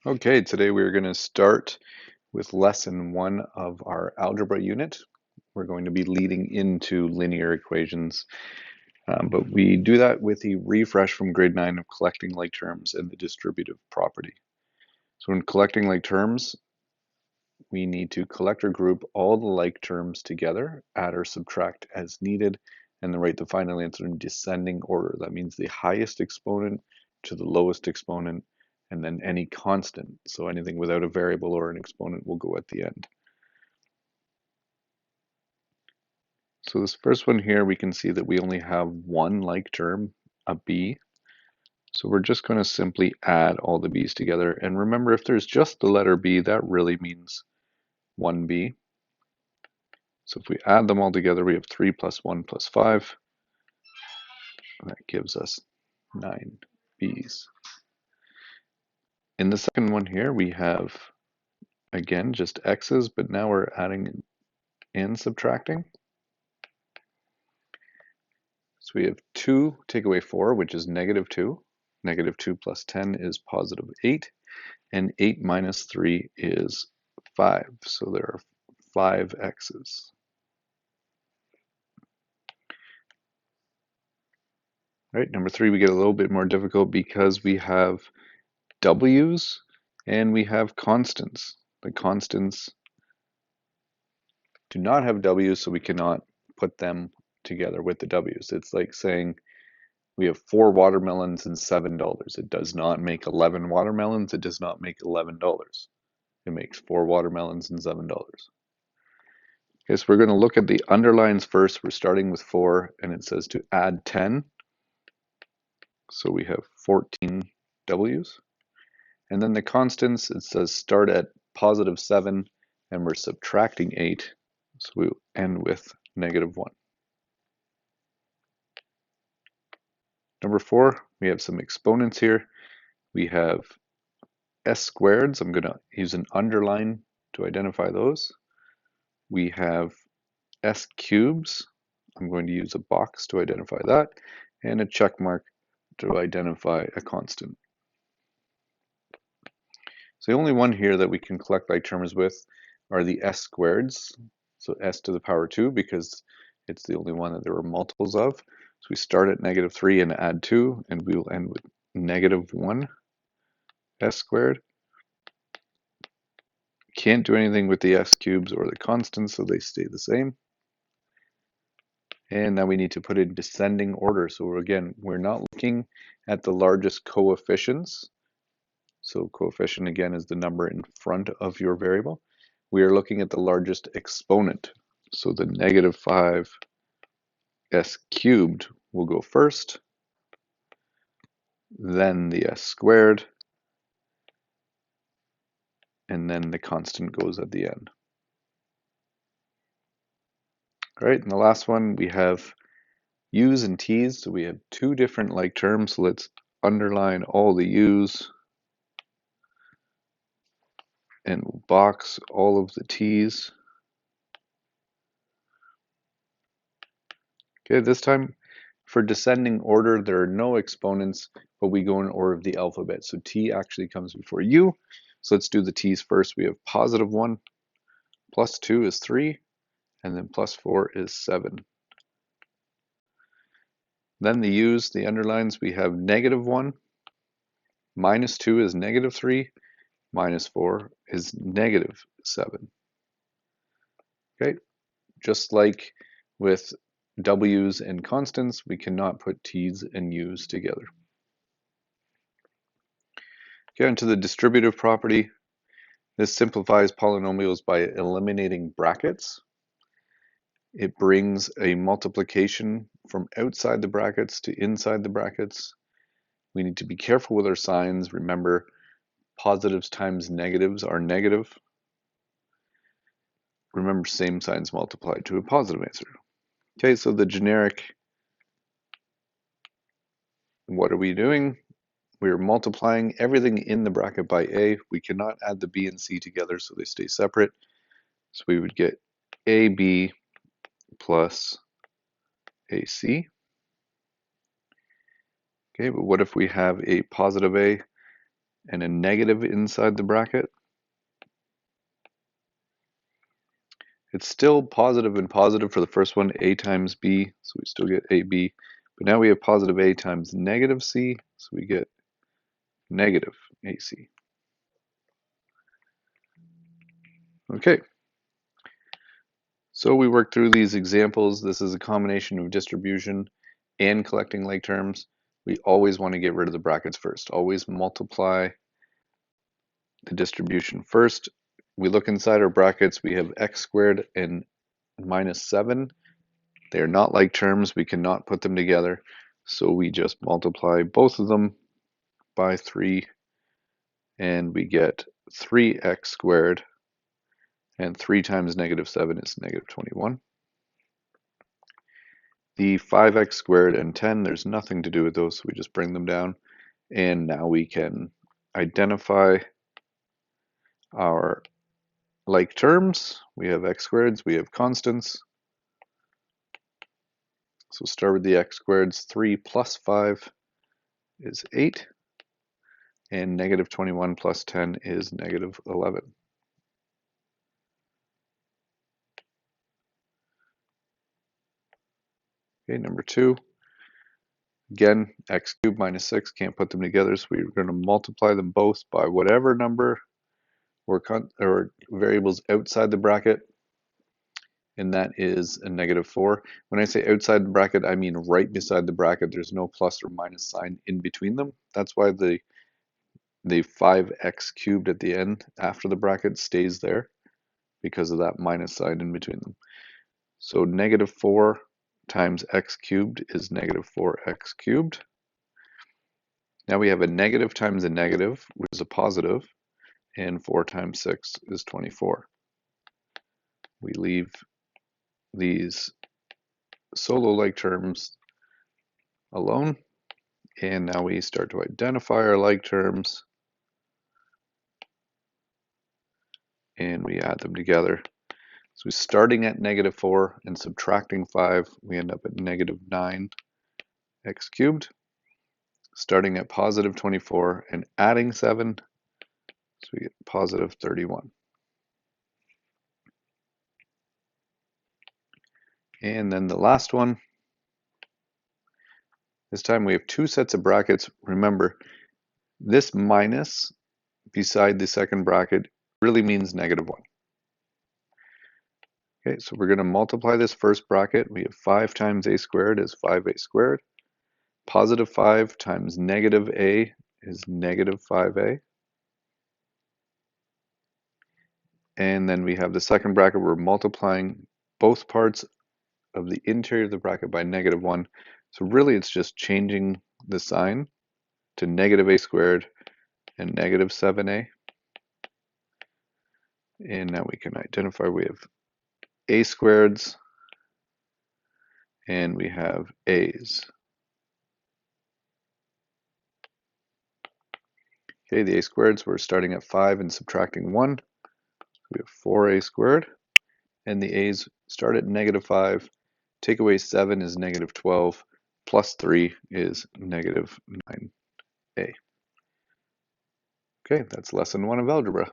Okay, today we're going to start with lesson one of our algebra unit. We're going to be leading into linear equations, but we do that with the refresh from grade 9 of collecting like terms and the distributive property. So in collecting like terms, we need to collect or group all the like terms together, add or subtract as needed, and then write the final answer in descending order. That means the highest exponent to the lowest exponent, and then any constant. So anything without a variable or an exponent will go at the end. So this first one here, we can see that we only have one like term, a b. So we're just going to simply add all the b's together. And remember, if there's just the letter b, that really means 1b. So if we add them all together, we have 3 plus 1 plus 5. And that gives us 9 b's. In the second one here, we have, again, just x's, but now we're adding and subtracting. So we have 2 take away 4, which is negative 2. Negative 2 plus 10 is positive 8. And 8 minus 3 is 5. So there are 5 x's. All right, number 3, we get a little bit more difficult because we have w's and we have constants. The constants do not have w's, so we cannot put them together with the w's. It's like saying we have 4 watermelons and $7. It does not make 11 watermelons. It does not make $11. It makes 4 watermelons and $7. Okay, so we're going to look at the underlines first. We're starting with 4, and it says to add 10. So we have 14 w's. And then the constants, it says start at positive 7, and we're subtracting 8. So we end with negative 1. Number 4, we have some exponents here. We have s squareds. I'm going to use an underline to identify those. We have s cubes. I'm going to use a box to identify that, and a check mark to identify a constant. So the only one here that we can collect like terms with are the s squareds. So s to the power 2, because it's the only one that there are multiples of. So we start at negative 3 and add 2, and we will end with negative 1 s squared. Can't do anything with the s cubes or the constants, so they stay the same. And now we need to put it in descending order. So again, we're not looking at the largest coefficients. So coefficient again is the number in front of your variable. We are looking at the largest exponent. So the negative 5 s cubed will go first, then the s squared, and then the constant goes at the end. All right, and the last one, we have u's and t's. So we have 2 different like terms. So let's underline all the u's and we'll box all of the t's. Okay, this time for descending order, there are no exponents, but we go in order of the alphabet. So t actually comes before u. So let's do the t's first. We have positive 1, plus 2 is 3, and then plus 4 is 7. Then the u's, the underlines, we have negative 1, minus 2 is negative 3, minus 4 is negative 7. Okay, just like with w's and constants, we cannot put t's and u's together. Get into the distributive property. This simplifies polynomials by eliminating brackets. It brings a multiplication from outside the brackets to inside the brackets. We need to be careful with our signs. Remember, positives times negatives are negative. Remember, same signs multiplied to a positive answer. Okay, so the generic, what are we doing? We're multiplying everything in the bracket by a. We cannot add the b and c together, so they stay separate. So we would get ab plus ac. Okay, but what if we have a positive a and a negative inside the bracket. It's still positive and positive for the first one, a times b, so we still get ab. But now we have positive a times negative c, so we get negative ac. Okay, so we worked through these examples. This is a combination of distribution and collecting like terms. We always want to get rid of the brackets first. Always multiply the distribution first. We look inside our brackets, we have x squared and minus 7. They are not like terms, we cannot put them together. So we just multiply both of them by 3, and we get 3x squared, and 3 times negative 7 is negative 21. The 5x squared and 10, there's nothing to do with those, so we just bring them down. And now we can identify our like terms. We have x squareds, we have constants. So start with the x squareds. 3 plus 5 is 8, and negative 21 plus 10 is negative 11. Okay, number 2. Again, x cubed minus 6, can't put them together, so we're going to multiply them both by whatever number or variables outside the bracket, and that is a negative 4. When I say outside the bracket, I mean right beside the bracket. There's no plus or minus sign in between them. That's why the 5x cubed at the end after the bracket stays there, because of that minus sign in between them. So negative 4 times x cubed is negative 4x cubed. Now we have a negative times a negative, which is a positive, and 4 times 6 is 24. We leave these solo-like terms alone, and now we start to identify our like terms, and we add them together. So starting at negative 4 and subtracting 5, we end up at negative 9x cubed. Starting at positive 24 and adding 7, so we get positive 31. And then the last one, this time we have 2 sets of brackets. Remember, this minus beside the second bracket really means negative 1. Okay, so we're going to multiply this first bracket. We have 5 times a squared is 5a squared. Positive 5 times negative a is negative 5a. And then we have the second bracket. We're multiplying both parts of the interior of the bracket by negative 1. So really it's just changing the sign to negative a squared and negative 7a. And now we can identify we have a squareds and we have a's. Okay, the a squareds, we're starting at 5 and subtracting 1. We have 4a squared. And the a's start at negative 5. Take away 7 is negative 12. Plus 3 is negative 9a. Okay, that's lesson 1 of algebra.